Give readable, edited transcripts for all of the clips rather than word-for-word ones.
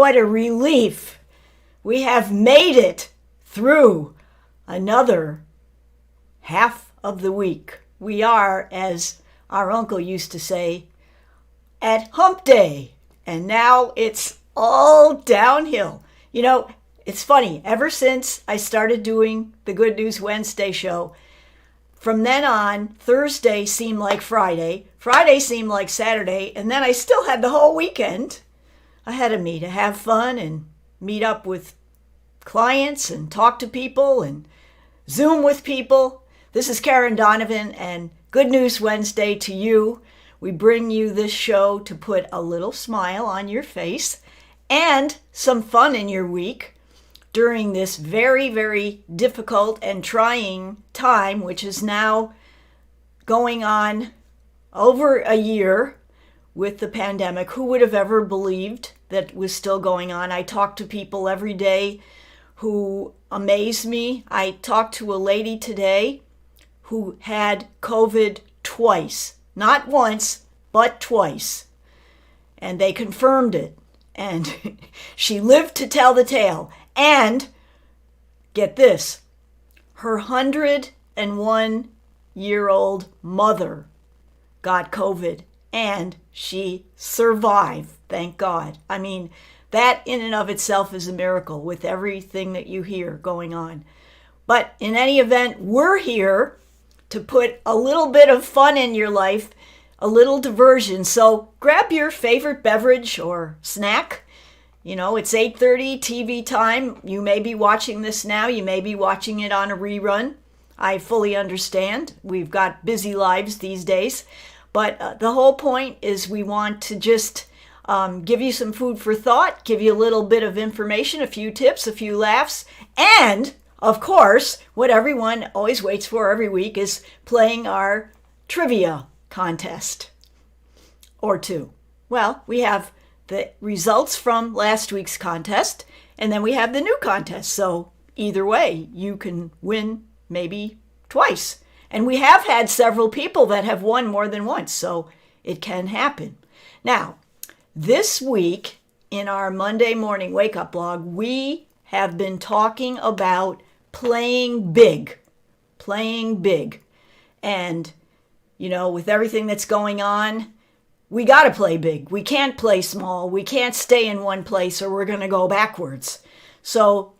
what a relief. We have made it through another half of the week. We are, as our uncle used to say, at hump day. And now it's all downhill. You know, it's funny. Ever since I started doing the Good News Wednesday show, from then on, Thursday seemed like Friday, Friday seemed like Saturday, and then I still had the whole weekend ahead of me to have fun and meet up with clients and talk to people and Zoom with people. This is Karen Donovan, and Good News Wednesday to you. We bring you this show to put a little smile on your face and some fun in your week during this very, very difficult and trying time, which is now going on over a year with the pandemic. Who would have ever believed that was still going on? I talk to people every day who amaze me. I talked to a lady today who had COVID twice. Not once, but twice. And they confirmed it. And she lived to tell the tale. And, get this, her 101-year-old mother got COVID. And she survived, thank God. I mean, that in and of itself is a miracle with everything that you hear going on. But in any event, we're here to put a little bit of fun in your life, a little diversion. So grab your favorite beverage or snack. You know, it's 8:30 TV time. You may be watching this now. You may be watching it on a rerun. I fully understand. We've got busy lives these days. But the whole point is we want to just give you some food for thought, give you a little bit of information, a few tips, a few laughs, and, of course, what everyone always waits for every week is playing our trivia contest or two. Well, we have the results from last week's contest, and then we have the new contest. So either way, you can win maybe twice. And we have had several people that have won more than once, so it can happen. Now, this week in our Monday morning wake-up blog, we have been talking about playing big. Playing big. And, you know, with everything that's going on, we got to play big. We can't play small. We can't stay in one place or we're going to go backwards. So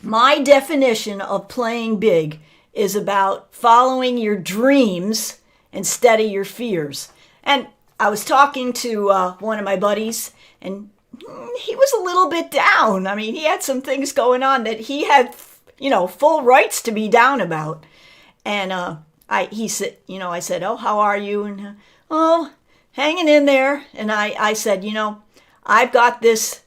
my definition of playing big is about following your dreams instead of your fears. And I was talking to one of my buddies, and he was a little bit down. I mean, he had some things going on that he had, you know, full rights to be down about. And he said, you know, I said, "Oh, how are you?" And "Oh, hanging in there." And I said, "You know, I've got this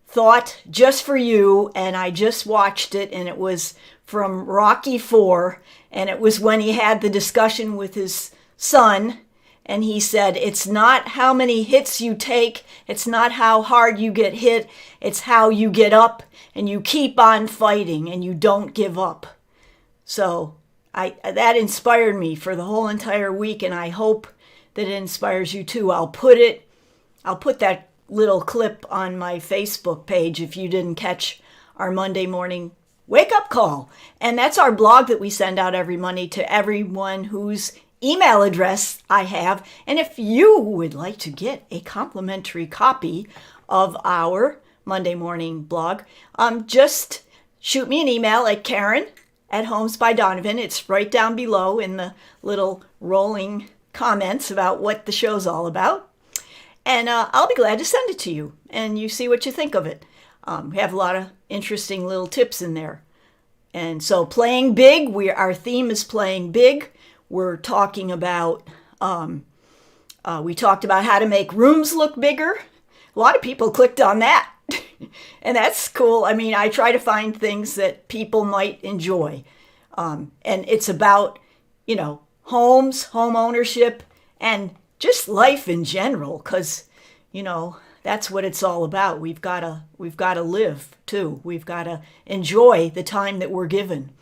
thought just for you, and I just watched it, and it was from Rocky IV, and it was when he had the discussion with his son, and he said, it's not how many hits you take, it's not how hard you get hit, it's how you get up, and you keep on fighting, and you don't give up." So that inspired me for the whole entire week, and I hope that it inspires you too. I'll put that little clip on my Facebook page if you didn't catch our Monday morning wake-up call. And that's our blog that we send out every Monday to everyone whose email address I have. And if you would like to get a complimentary copy of our Monday morning blog, just shoot me an email at Karen@Homes by Donovan. It's right down below in the little rolling comments about what the show's all about. And I'll be glad to send it to you, and you see what you think of it. We have a lot of interesting little tips in there. And so playing big, our theme is playing big. We're talking about, we talked about how to make rooms look bigger. A lot of people clicked on that. And that's cool. I mean, I try to find things that people might enjoy. And it's about, you know, homes, home ownership, and just life in general, because, you know, that's what it's all about. We've got to live too. We've got to enjoy the time that we're given.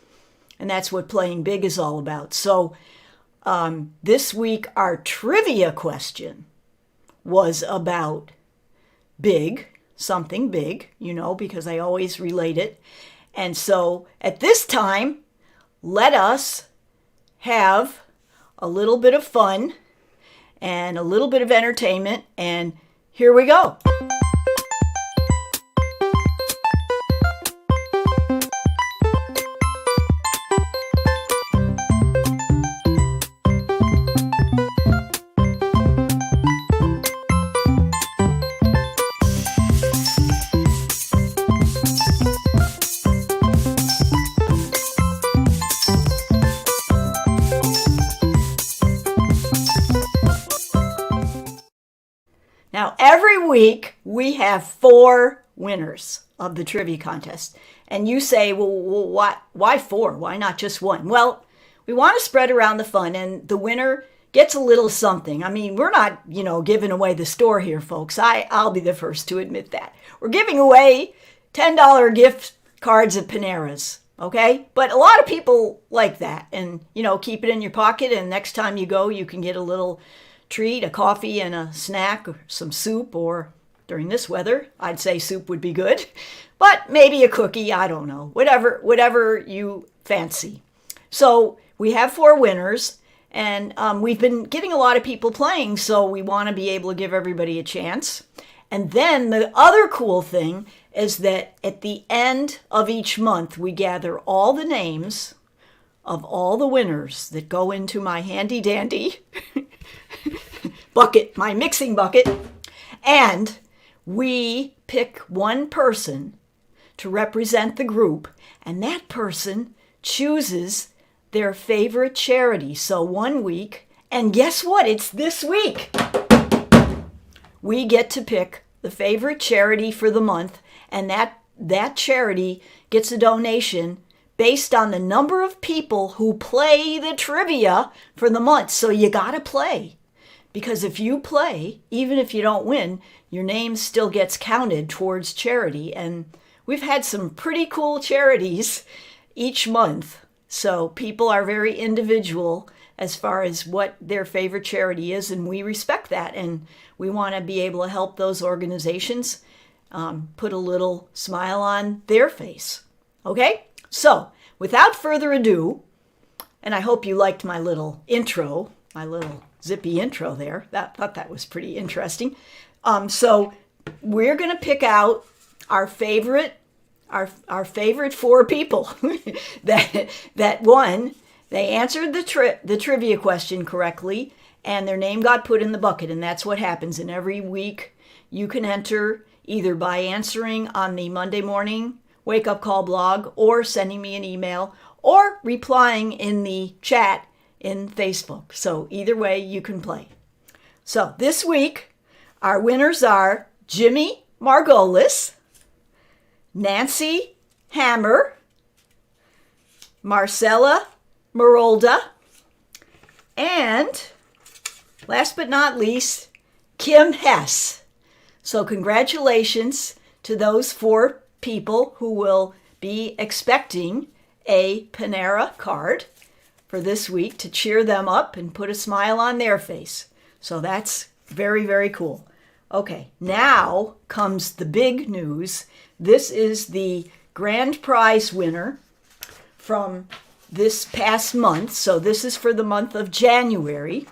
And that's what playing big is all about. So this week, our trivia question was about big. something big, because I always relate it. And so at this time, let us have a little bit of fun and a little bit of entertainment. And here we go. Now, every week we have 4 winners of the trivia contest. And you say, well, why 4? Why not just 1? Well, we want to spread around the fun, and the winner gets a little something. I mean, we're not, giving away the store here, folks. I'll be the first to admit that. We're giving away $10 gift cards at Panera's, okay? But a lot of people like that, and, keep it in your pocket, and next time you go, you can get a little treat, a coffee and a snack, or some soup, or during this weather, I'd say soup would be good, but maybe a cookie, I don't know, whatever you fancy. So we have 4 winners, and we've been getting a lot of people playing, so we want to be able to give everybody a chance. And then the other cool thing is that at the end of each month, we gather all the names of all the winners that go into my handy dandy bucket, my mixing bucket, and we pick one person to represent the group, and that person chooses their favorite charity. So one week, and guess what? It's this week. We get to pick the favorite charity for the month, and that charity gets a donation based on the number of people who play the trivia for the month. So you gotta play. Because if you play, even if you don't win, your name still gets counted towards charity. And we've had some pretty cool charities each month. So people are very individual as far as what their favorite charity is, and we respect that. And we want to be able to help those organizations put a little smile on their face. Okay? So, without further ado, and I hope you liked my little intro, my little zippy intro there. Thought that was pretty interesting. So we're going to pick out our favorite 4 people that won. They answered the trivia question correctly, and their name got put in the bucket, and that's what happens. And every week you can enter either by answering on the Monday morning Wake Up Call blog, or sending me an email, or replying in the chat in Facebook. So either way, you can play. So this week, our winners are Jimmy Margolis, Nancy Hammer, Marcella Marolda, and last but not least, Kim Hess. So congratulations to those 4 people who will be expecting a Panera card for this week to cheer them up and put a smile on their face. So that's very, very cool. Okay, now comes the big news. This is the grand prize winner from this past month. So this is for the month of January.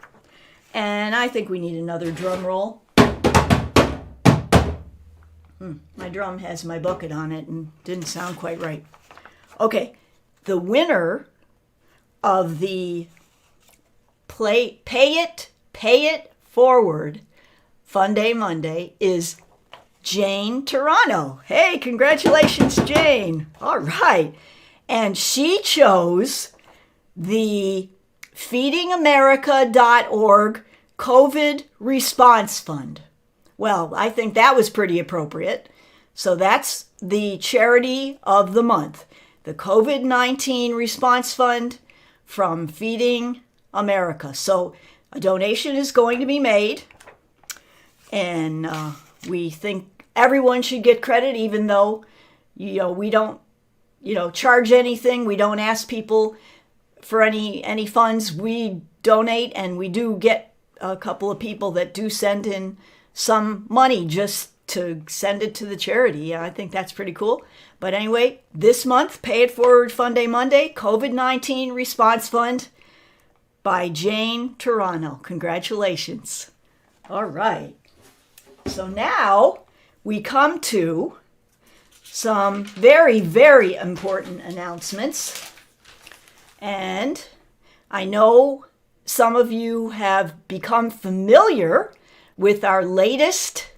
And I think we need another drum roll. My drum has my bucket on it and didn't sound quite right. Okay, the winner of the Pay It Forward Fun Day Monday is Jane Toronto. Hey, congratulations, Jane. All right. And she chose the feedingamerica.org COVID Response Fund. Well, I think that was pretty appropriate. So that's the charity of the month, the COVID-19 Response Fund from Feeding America. So a donation is going to be made, and we think everyone should get credit, even though we don't charge anything. We don't ask people for any funds. We donate, and we do get a couple of people that do send in some money just to send it to the charity. I think that's pretty cool. But anyway, this month, Pay It Forward Fun Day Monday, COVID-19 Response Fund by Jane Toronto. Congratulations. All right. So now we come to some very, very important announcements. And I know some of you have become familiar with our latest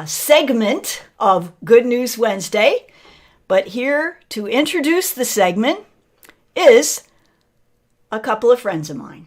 segment of Good News Wednesday. But here to introduce the segment is a couple of friends of mine.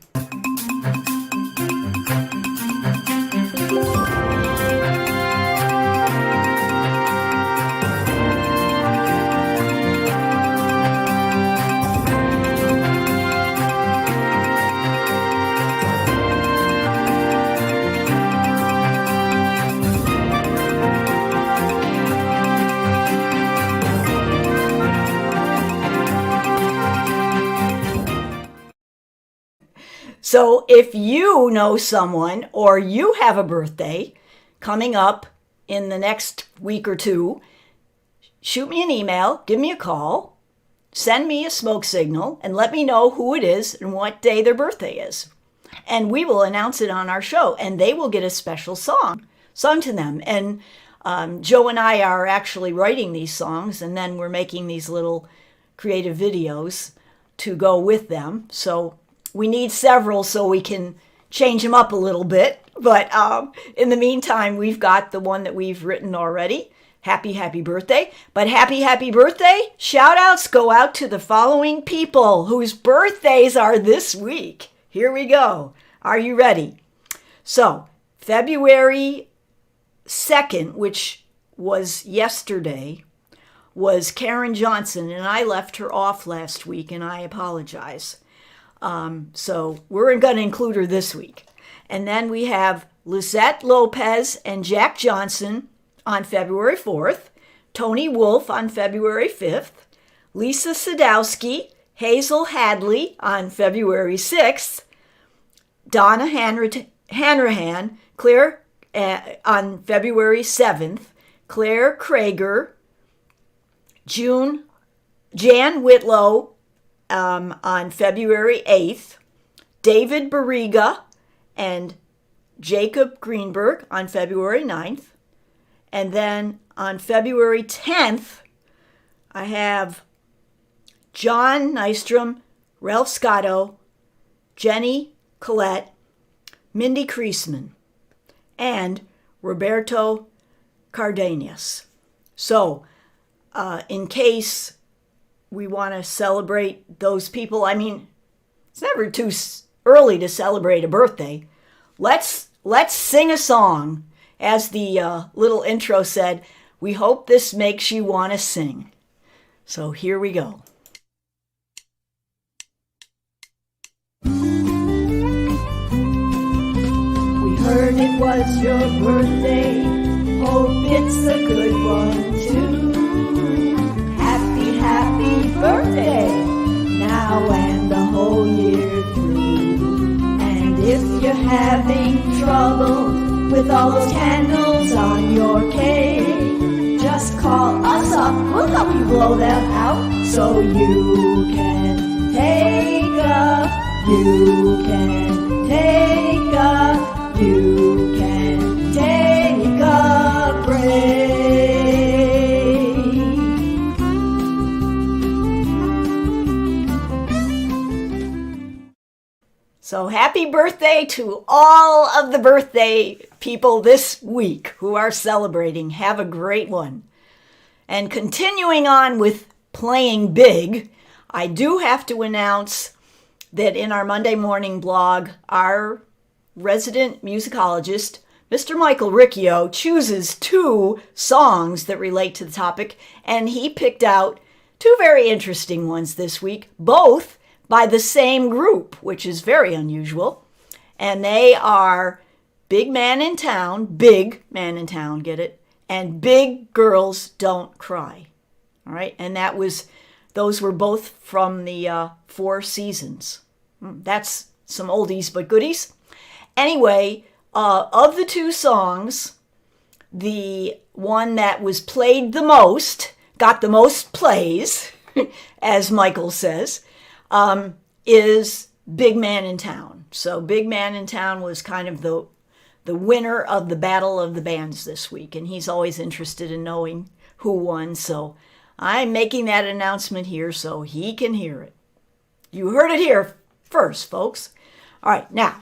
So if you know someone or you have a birthday coming up in the next week or two, shoot me an email, give me a call, send me a smoke signal, and let me know who it is and what day their birthday is. And we will announce it on our show, and they will get a special song sung to them. And Joe and I are actually writing these songs, and then we're making these little creative videos to go with them. So we need several so we can change them up a little bit. But in the meantime, we've got the one that we've written already. Happy, happy birthday. But happy, happy birthday. Shout outs go out to the following people whose birthdays are this week. Here we go. Are you ready? So February 2nd, which was yesterday, was Karen Johnson. And I left her off last week, and I apologize. So we're going to include her this week. And then we have Lisette Lopez and Jack Johnson on February 4th, Tony Wolf on February 5th, Lisa Sadowski, Hazel Hadley on February 6th, Donna Hanrahan, Claire on February 7th, Claire Krager, Jan Whitlow on February 8th, David Barriga and Jacob Greenberg on February 9th. And then on February 10th, I have John Nystrom, Ralph Scotto, Jenny Collette, Mindy Kreisman, and Roberto Cardenas. So, in case we want to celebrate those people, I mean, it's never too early to celebrate a birthday. Let's sing a song. As the little intro said, we hope this makes you want to sing. So here we go. We heard it was your birthday. Hope it's a good one too. Happy, happy birthday, now and the whole year through. And if you're having trouble with all those candles on your cake, just call us up, we'll help you blow them out. So you can take a, you can take a, you can take a break. So happy birthday to all of the birthday people this week who are celebrating. Have a great one. And continuing on with playing big, I do have to announce that in our Monday morning blog, our resident musicologist, Mr. Michael Riccio, chooses 2 songs that relate to the topic, and he picked out 2 very interesting ones this week, both by the same group, which is very unusual. And they are Big Man in Town, get it? And Big Girls Don't Cry. All right, and those were both from the 4 Seasons. That's some oldies but goodies. Anyway, of the 2 songs, the one that was played the most, got the most plays, as Michael says, is Big Man in Town. So Big Man in Town was kind of the winner of the Battle of the Bands this week, and he's always interested in knowing who won, so I'm making that announcement here so he can hear it. You heard it here first, folks. All right, now,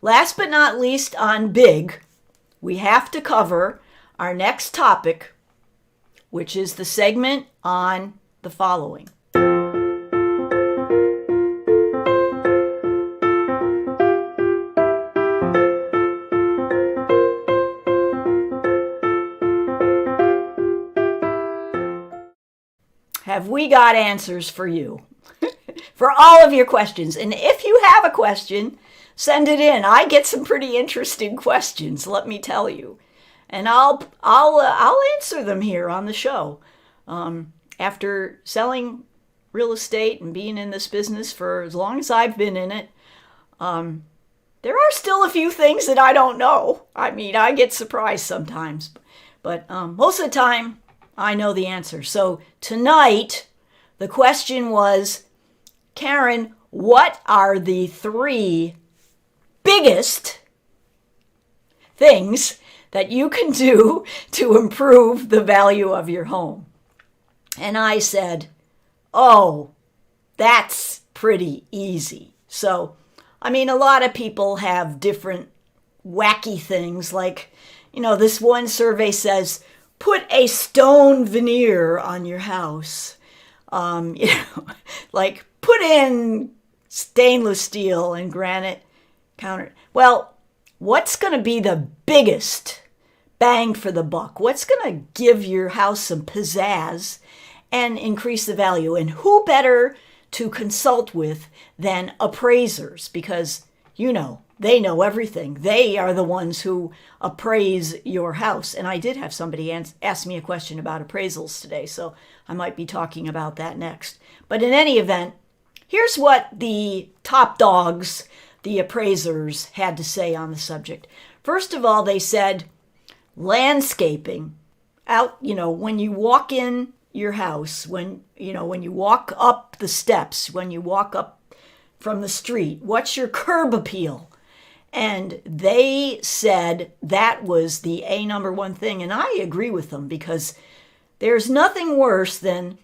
last but not least on Big, we have to cover our next topic, which is the segment on the following. Have we got answers for you? For all of your questions. And if you have a question, send it in. I get some pretty interesting questions, let me tell you. And I'll answer them here on the show. After selling real estate and being in this business for as long as I've been in it, there are still a few things that I don't know. I mean, I get surprised sometimes. But most of the time, I know the answer. So tonight, the question was, Karen, what are the 3 biggest things that you can do to improve the value of your home? And I said, oh, that's pretty easy. So, I mean, a lot of people have different wacky things. Like, this one survey says, put a stone veneer on your house. Like put in stainless steel and granite counter. Well, what's going to be the biggest bang for the buck? What's going to give your house some pizzazz and increase the value? And who better to consult with than appraisers? Because, they know everything. They are the ones who appraise your house. And I did have somebody ask me a question about appraisals today, so I might be talking about that next. But in any event, here's what the top dogs, the appraisers, had to say on the subject. First of all, they said landscaping out, when you walk in your house, when you walk up the steps, when you walk up from the street, what's your curb appeal? And they said that was the number one thing. And I agree with them, because there's nothing worse than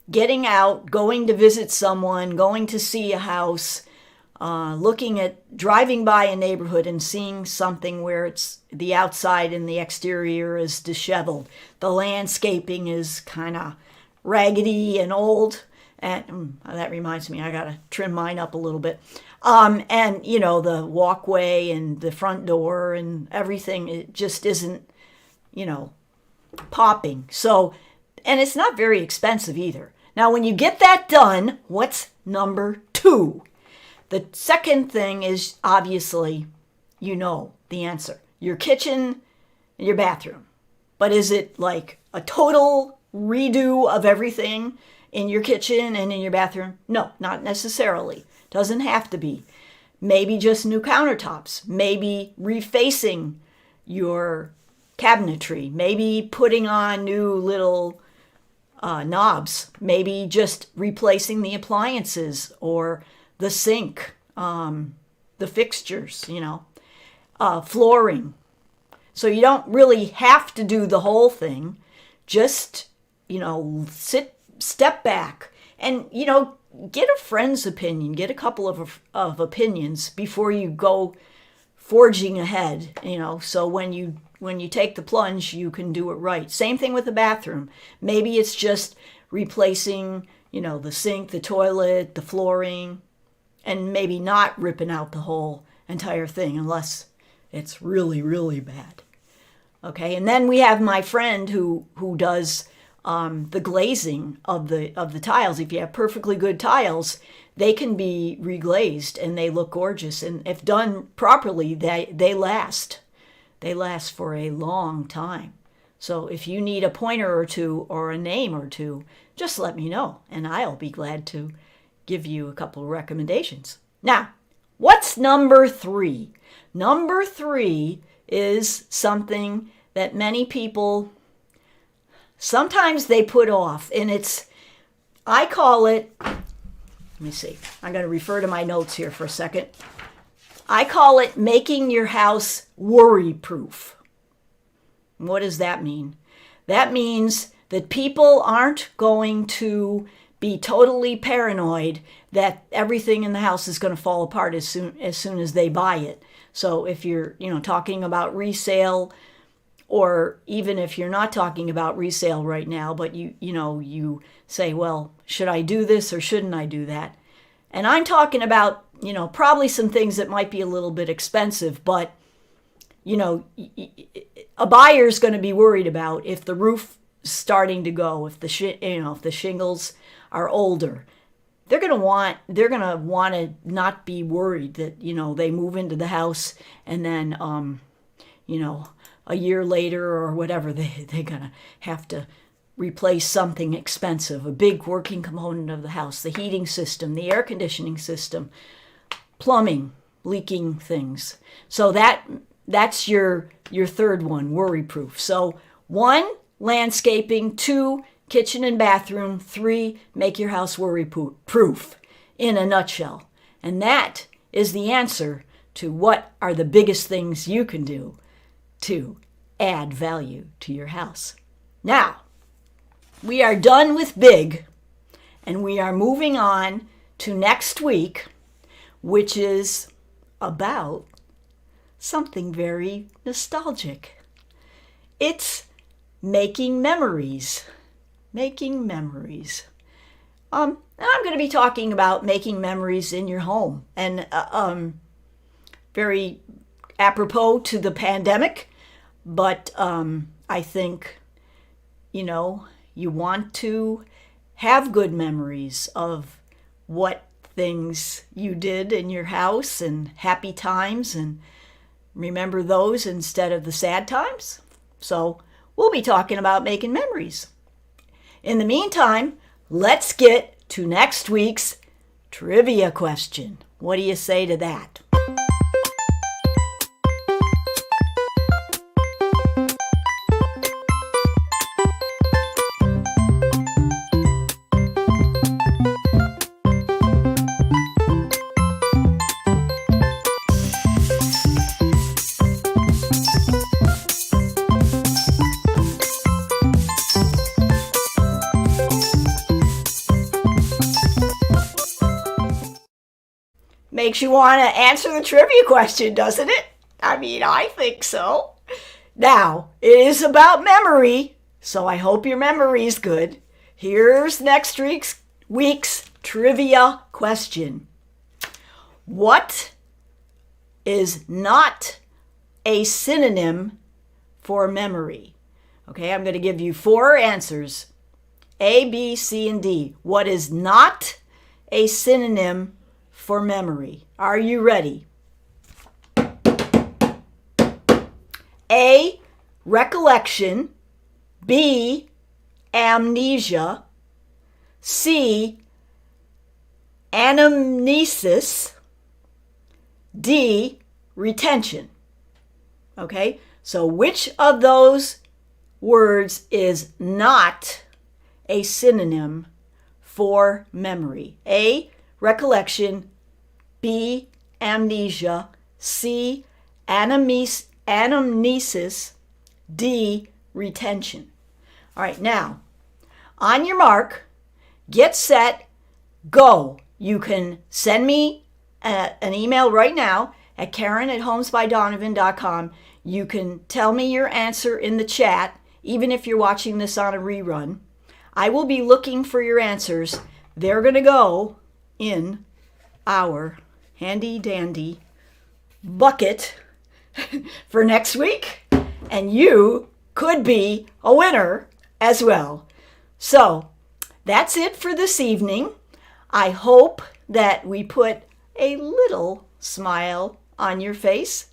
getting out, going to visit someone, going to see a house, driving by a neighborhood and seeing something where it's the outside and the exterior is disheveled. The landscaping is kind of raggedy and old. And that reminds me, I got to trim mine up a little bit. And, the walkway and the front door and everything, it just isn't, popping. So, and it's not very expensive either. Now, when you get that done, what's number 2? The second thing is obviously, the answer. Your kitchen and your bathroom. But is it like a total redo of everything in your kitchen and in your bathroom? No, not necessarily. Doesn't have to be. Maybe just new countertops. Maybe refacing your cabinetry. Maybe putting on new little knobs. Maybe just replacing the appliances or the sink, the fixtures, flooring. So you don't really have to do the whole thing. Just, step back and, get a friend's opinion, get a couple of opinions before you go forging ahead, so when you take the plunge, you can do it right. Same thing with the bathroom. Maybe it's just replacing, the sink, the toilet, the flooring, and maybe not ripping out the whole entire thing unless it's really, really bad. Okay, and then we have my friend who does the glazing of the tiles. If you have perfectly good tiles, they can be reglazed and they look gorgeous. And if done properly, they last. They last for a long time. So if you need a pointer or two or a name or two, just let me know and I'll be glad to give you a couple of recommendations. Now, what's number 3? Number 3 is something that many people, sometimes they put off. And I call it, let me see, I'm going to refer to my notes here for a second. I call it making your house worry-proof. What does that mean? That means that people aren't going to be totally paranoid that everything in the house is going to fall apart as soon as they buy it. So if you're, talking about resale, or even if you're not talking about resale right now, but you say, well, should I do this or shouldn't I do that? And I'm talking about, probably some things that might be a little bit expensive, but, a buyer's going to be worried about if the roof is starting to go, if the shingles are older. They're going to want to not be worried that, they move into the house and then, a year later or whatever, they're going to have to replace something expensive, a big working component of the house, the heating system, the air conditioning system, plumbing, leaking things. So that's your third one, worry-proof. So 1, landscaping. 2, kitchen and bathroom. 3, make your house worry-proof in a nutshell. And that is the answer to what are the biggest things you can do to add value to your house. Now, we are done with big, and we are moving on to next week, which is about something very nostalgic. It's making memories. Making memories. I'm going to be talking about making memories in your home, and very apropos to the pandemic, but I think, you want to have good memories of what things you did in your house and happy times, and remember those instead of the sad times. So we'll be talking about making memories. In the meantime, let's get to next week's trivia question. What do you say to that? Makes you want to answer the trivia question, doesn't it? I mean, I think so. Now, it is about memory, so I hope your memory is good. Here's next week's trivia question. What is not a synonym for memory? Okay, I'm going to give you 4 answers. A, B, C, and D. What is not a synonym for memory? Are you ready? A, recollection. B, amnesia. C, anamnesis. D, retention. Okay, so which of those words is not a synonym for memory? A, recollection. B, amnesia. C, anamnesis. D, retention. All right, now, on your mark, get set, go. You can send me an email right now at Karen@homesbydonovan.com. You can tell me your answer in the chat, even if you're watching this on a rerun. I will be looking for your answers. They're going to go in our handy dandy bucket for next week, and you could be a winner as well. So that's it for this evening. I hope that we put a little smile on your face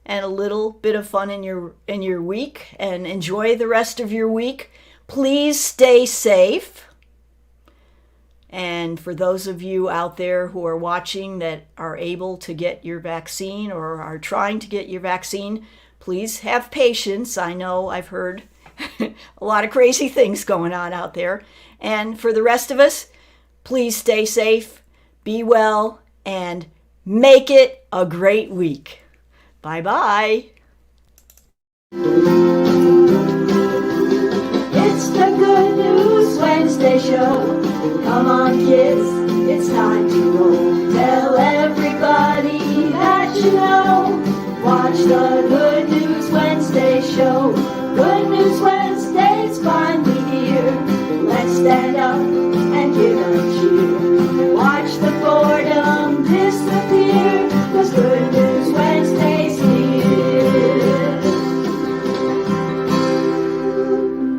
and a little bit of fun in your week, and enjoy the rest of your week. Please stay safe. And for those of you out there who are watching that are able to get your vaccine or are trying to get your vaccine, Please have patience. I know I've heard a lot of crazy things going on out there. And for the rest of us, please stay safe, be well, and make it a great week. Bye-bye. It's the Good News Wednesday show. Come on, kids, it's time to roll. Tell everybody that you know. Watch the Good News Wednesday show. Good News Wednesday's finally here. Let's stand up